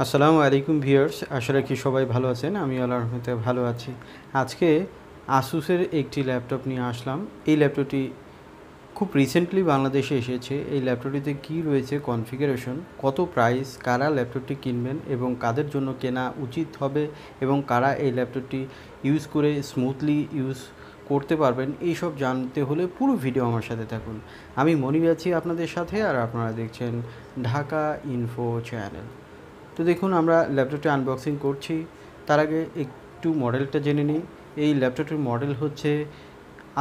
আসসালামু আলাইকুম ভিউয়ার্স, আশা রাখি সবাই ভালো আছেন। আমি আল্লাহর রহমতে ভালো আছি। আজকে আসুসের একটি ল্যাপটপ নিয়ে আসলাম। এই ল্যাপটপটি খুব রিসেন্টলি বাংলাদেশে এসেছে। এই ল্যাপটপটিতে কী রয়েছে, কনফিগারেশন, কত প্রাইস, কারা ল্যাপটপটি কিনবেন এবং কাদের জন্য কেনা উচিত হবে এবং কারা এই ল্যাপটপটি ইউজ করে স্মুথলি ইউজ করতে পারবেন, এইসব জানতে হলে পুরো ভিডিও আমার সাথে থাকুন। আমি মনির আছি আপনাদের সাথে, আর আপনারা দেখছেন ঢাকা ইনফো চ্যানেল। তো দেখুন, আমরা ল্যাপটপটি আনবক্সিং করছি। তার আগে একটু মডেলটা জেনে নিই। এই ল্যাপটপটির মডেল হচ্ছে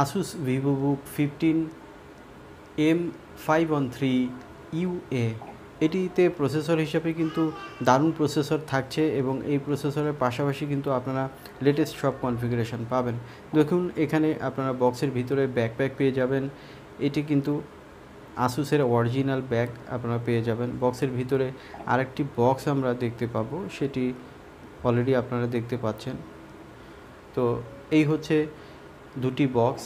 asus vivobook 15 m513ua। এটিতে প্রসেসর হিসাবে কিন্তু দারুণ প্রসেসর থাকছে এবং এই প্রসেসরের পাশাপাশি কিন্তু আপনারা লেটেস্ট সব কনফিগারেশন পাবেন। দেখুন, এখানে আপনারা বক্সের ভিতরে ব্যাকপ্যাক পেয়ে যাবেন। এটি কিন্তু আসুসের অরিজিনাল ব্যাগ আপনারা পেয়ে যাবেন। বক্সের ভিতরে আরেকটি বক্স আমরা দেখতে পাবো, সেটি অলরেডি আপনারা দেখতে পাচ্ছেন। তো এই হচ্ছে দুটি বক্স।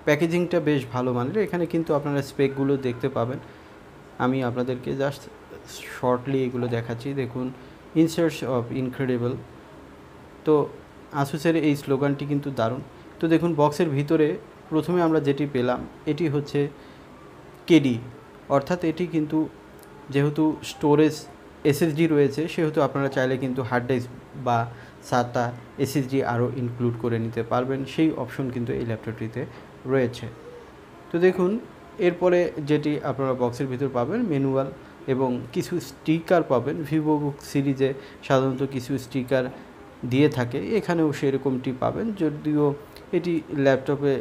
প্যাকেজিংটা বেশ ভালো মানের। এখানে কিন্তু আপনারা স্পেকগুলো দেখতে পাবেন। আমি আপনাদেরকে জাস্ট শর্টলি এগুলো দেখাচ্ছি। দেখুন, ইনসার্টস অফ ইনক্রেডিবল। তো আসুসের এই স্লোগানটি কিন্তু দারুণ। তো দেখুন, বক্সের ভিতরে প্রথমে আমরা যেটি পেলাম এটি হচ্ছে কেডি, অর্থাৎ এটি কিন্তু যেহেতু স্টোরেজ এসএসডি রয়েছে, সেহেতু আপনারা চাইলে কিন্তু হার্ড ডিস্ক বা সাতা এসএসডি আরও ইনক্লুড করে নিতে পারবেন। সেই অপশন কিন্তু এই ল্যাপটপটিতে রয়েছে। তো দেখুন, এরপরে যেটি আপনারা বক্সের ভিতর পাবেন ম্যানুয়াল এবং কিছু স্টিকার পাবেন। ভিভোবুক সিরিজে সাধারণত কিছু স্টিকার দিয়ে থাকে, এখানেও সেরকমটি পাবেন, যদিও এটি ল্যাপটপে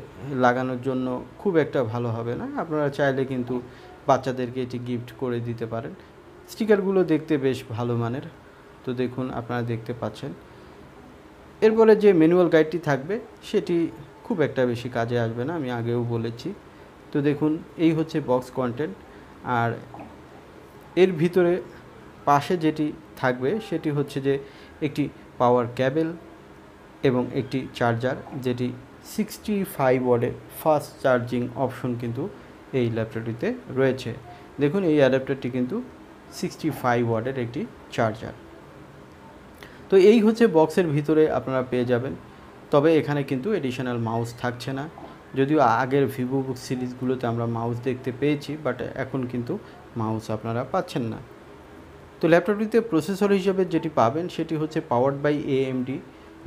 লাগানোর জন্য খুব একটা ভালো হবে না। আপনারা চাইলে কিন্তু বাচ্চাদেরকে এটি গিফট করে দিতে পারেন। স্টিকারগুলো দেখতে বেশ ভালো মানের। তো দেখুন, আপনারা দেখতে পাচ্ছেন। এরপরে যে ম্যানুয়াল গাইডটি থাকবে সেটি খুব একটা বেশি কাজে আসবে না, আমি আগেও বলেছি। তো দেখুন, এই হচ্ছে বক্স কন্টেন্ট। আর এর ভিতরে পাশে যেটি থাকবে সেটি হচ্ছে যে একটি পাওয়ার ক্যাবেল এবং একটি চার্জার, যেটি 65 ওয়াটের ফাস্ট চার্জিং অপশন কিন্তু এই ল্যাপটপটিতে রয়েছে। দেখুন, এই অ্যাডাপ্টারটি কিন্তু 65 ওয়াটের একটি চার্জার। তো এই হচ্ছে বক্সের ভিতরে আপনারা পেয়ে যাবেন। তবে এখানে কিন্তু এডিশনাল মাউস থাকছে না, যদিও আগের ভিভোবুক সিরিজগুলোতে আমরা মাউস দেখতে পেয়েছি, বাট এখন কিন্তু মাউস আপনারা পাচ্ছেন না। তো ল্যাপটপটিতে প্রসেসর হিসেবে যেটি পাবেন সেটি হচ্ছে পাওয়ার্ড বাই AMD,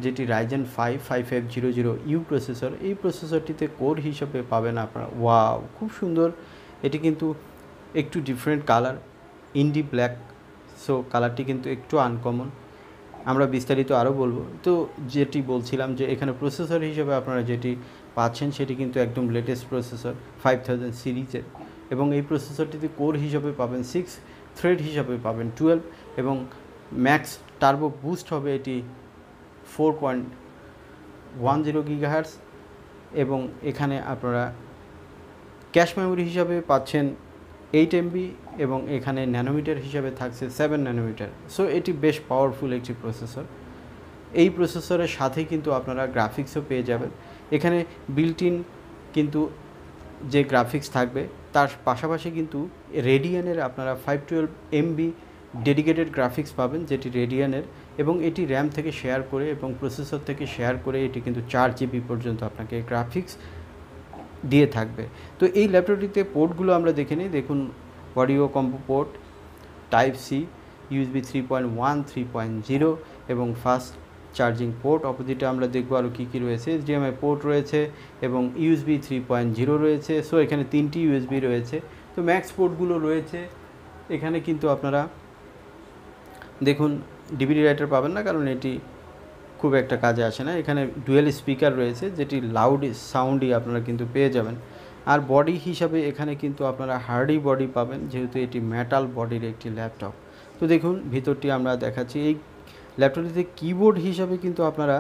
যেটি ryzen 5 5500U প্রসেসর। এই প্রসেসরটিতে কোর হিসাবে পাবেন আপনারা, ওয়াও খুব সুন্দর। এটি কিন্তু একটু ডিফারেন্ট কালার, ইন্ডি ব্ল্যাক। সো কালারটি কিন্তু একটু আনকমন, আমরা বিস্তারিত আরও বলবো। তো যেটি বলছিলাম যে এখানে প্রসেসর হিসেবে আপনারা যেটি পাচ্ছেন সেটি কিন্তু একদম লেটেস্ট প্রসেসর 5000 সিরিজের, এবং এই প্রসেসরটিতে কোর হিসাবে পাবেন 6, থ্রেড হিসাবে পাবেন 12, এবং ম্যাক্স টার্বো বুস্ট হবে এটি 4.10 GHz, এবং এখানে আপনারা ক্যাশ মেমোরি হিসাবে পাচ্ছেন 8 MB, এবং এখানে ন্যানোমিটার হিসাবে থাকছে 7 ন্যানোমিটার। সো এটি বেশ পাওয়ারফুল একটি প্রসেসর। এই প্রসেসরের সাথে কিন্তু আপনারা গ্রাফিক্সও পেয়ে যাবেন। এখানে বিল্ট ইন কিন্তু যে গ্রাফিক্স থাকবে তার পাশাপাশি কিন্তু রেডিয়ানের আপনারা 512 MB ডেডিকেটেড গ্রাফিক্স পাবেন, যেটি রেডিয়ানের, এবং এটি র্যাম থেকে শেয়ার করে এবং প্রসেসর থেকে শেয়ার করে এটি কিন্তু 4 GB পর্যন্ত আপনাকে গ্রাফিক্স দিয়ে থাকবে। তো এই ল্যাপটপটিতে পোর্টগুলো আমরা দেখে নিই। দেখুন, audio combo port, type C, USB 3.1, 3.0 এবং ফাস্ট চার্জিং পোর্ট। অপোজিটে আমরা দেখবো আরও কী কী রয়েছে। HDMI পোর্ট রয়েছে এবং USB 3.0 রয়েছে। সো এখানে 3টি USB রয়েছে। তো ম্যাক্স পোর্টগুলো রয়েছে। এখানে কিন্তু আপনারা দেখুন DVD রাইটার পাবেন না, কারণ এটি খুব একটা কাজে আসে না। এখানে ডুয়েল স্পিকার রয়েছে, যেটি লাউড সাউন্ডই আপনারা কিন্তু পেয়ে যাবেন। আর বডি হিসাবে এখানে কিন্তু আপনারা হার্ডি বডি পাবেন, যেহেতু এটি মেটাল বডির একটি ল্যাপটপ। তো দেখুন, ভিতরটি আমরা দেখাচ্ছি। এই ল্যাপটপটিতে কিবোর্ড হিসাবে কিন্তু আপনারা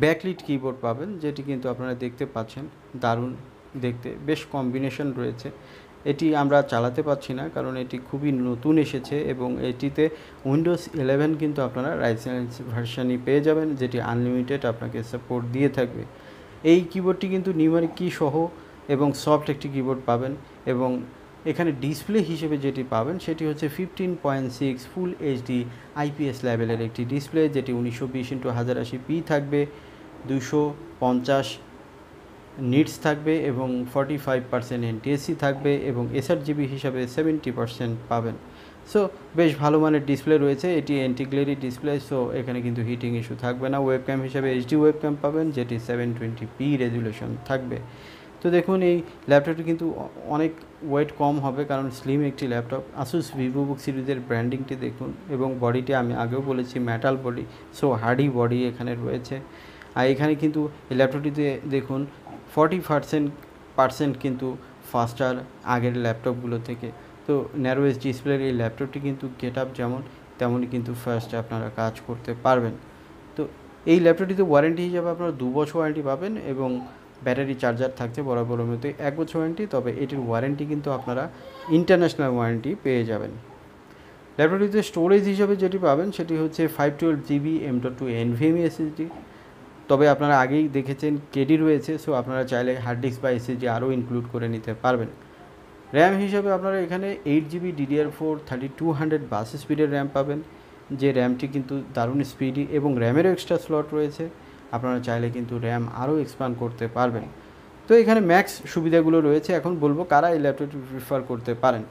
ব্যাকলিট কিবোর্ড পাবেন, যেটি কিন্তু আপনারা দেখতে পাচ্ছেন। দারুণ দেখতে, বেশ কম্বিনেশন রয়েছে। এটি আমরা চালাতে পারছি না, কারণ এটি খুবই নতুন এসেছে, এবং এটিতে উইন্ডোজ 11 কিন্তু আপনারা রাইজেন ভার্সানই পেয়ে যাবেন, যেটি আনলিমিটেড আপনাকে সাপোর্ট দিয়ে থাকবে। এই কিবোর্ডটি কিন্তু নিউমারিক কি সহ এবং সফট একটি কিবোর্ড পাবেন, এবং এখানে ডিসপ্লে হিসেবে যেটি পাবেন সেটি হচ্ছে 15.6 ফুল এইচডি আইপিএস লেভেলের একটি ডিসপ্লে, যেটি 1920x1080p থাকবে, 250 নিটস থাকবে এবং 45% এনটিএসসি থাকবে এবং এসআরজিবি হিসাবে 70% পাবেন। সো বেশ ভালো মানের ডিসপ্লে রয়েছে, এটি অ্যান্টি-গ্লেরি ডিসপ্লে, সো এখানে কিন্তু হিটিং ইস্যু থাকবে না। ওয়েবক্যাম হিসাবে এইচডি ওয়েবক্যাম পাবেন, যেটি 720p রেজুলেশন থাকবে। তো দেখুন এই ল্যাপটপটি কিন্তু অনেক ওয়েট কম হবে, কারণ স্লিম একটি ল্যাপটপ। asus vivobook সিরিজের ব্র্যান্ডিংটি দেখুন এবং বডিটি আমি আগেও বলেছি metal body, so hardy body এখানে রয়েছে। আর এখানে কিন্তু এই ল্যাপটপটিতে দেখুন 40% কিন্তু ফাস্টার আগের ল্যাপটপগুলো থেকে। তো ন্যারো এজ ডিসপ্লের এই ল্যাপটপটি কিন্তু গেট আপ যেমন তেমনই কিন্তু ফাস্টে আপনারা কাজ করতে পারবেন। তো এই ল্যাপটপটিতে ওয়ারেন্টি হিসাবে আপনারা 2 বছর ওয়ারেন্টি পাবেন এবং ব্যাটারি চার্জার থাকছে বরাবর মতো 1 বছর ওয়ারেন্টি, তবে এটির ওয়ারেন্টি কিন্তু আপনারা ইন্টারন্যাশনাল ওয়ারেন্টি পেয়ে যাবেন। ল্যাপটপটিতে স্টোরেজ হিসাবে যেটি পাবেন সেটি হচ্ছে 512GB M.2 NVMe SSD, তবে আপনারা আগেই দেখেছেন কেডি রয়েছে, সো আপনারা চাইলে হার্ড ডিস্ক বা এসএসডি আরও ইনক্লুড করে নিতে পারবেন। র্যাম হিসাবে আপনারা এখানে 8GB DDR4 3200 বাস স্পিডের র্যাম পাবেন, যে র্যামটি কিন্তু দারুণ স্পিডি এবং র্যামেরও এক্সট্রা স্লট রয়েছে, আপনারা চাইলে কিন্তু র্যাম আরও এক্সপ্যান্ড করতে পারবেন। তো এখানে ম্যাক্স সুবিধাগুলো রয়েছে। এখন বলবো কারা এই ল্যাপটপটি প্রিফার করতে পারেন।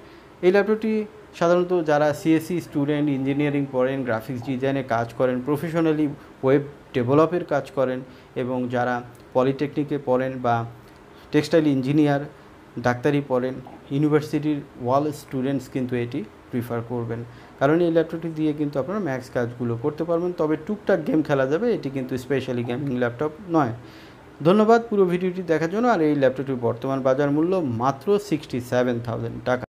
এই ল্যাপটপটি সাধারণত যারা সিএসসি স্টুডেন্ট, ইঞ্জিনিয়ারিং পড়েন, গ্রাফিক্স ডিজাইনে কাজ করেন, প্রফেশনালি ওয়েব ডেভেলপের কাজ করেন এবং যারা পলিটেকনিকে পড়েন বা টেক্সটাইল ইঞ্জিনিয়ার, ডাক্তারি পড়েন, ইউনিভার্সিটির ওয়াল স্টুডেন্টস কিন্তু এটি প্রিফার করবেন, কারণ এই ল্যাপটপটি দিয়ে কিন্তু আপনারা ম্যাক্স কাজগুলো করতে পারবেন। তবে টুকটাক গেম খেলা যাবে, এটি কিন্তু স্পেশালি গেমিং ল্যাপটপ নয়। ধন্যবাদ পুরো ভিডিওটি দেখার জন্য। আর এই ল্যাপটপটির বর্তমান বাজার মূল্য মাত্র 67,000 টাকা।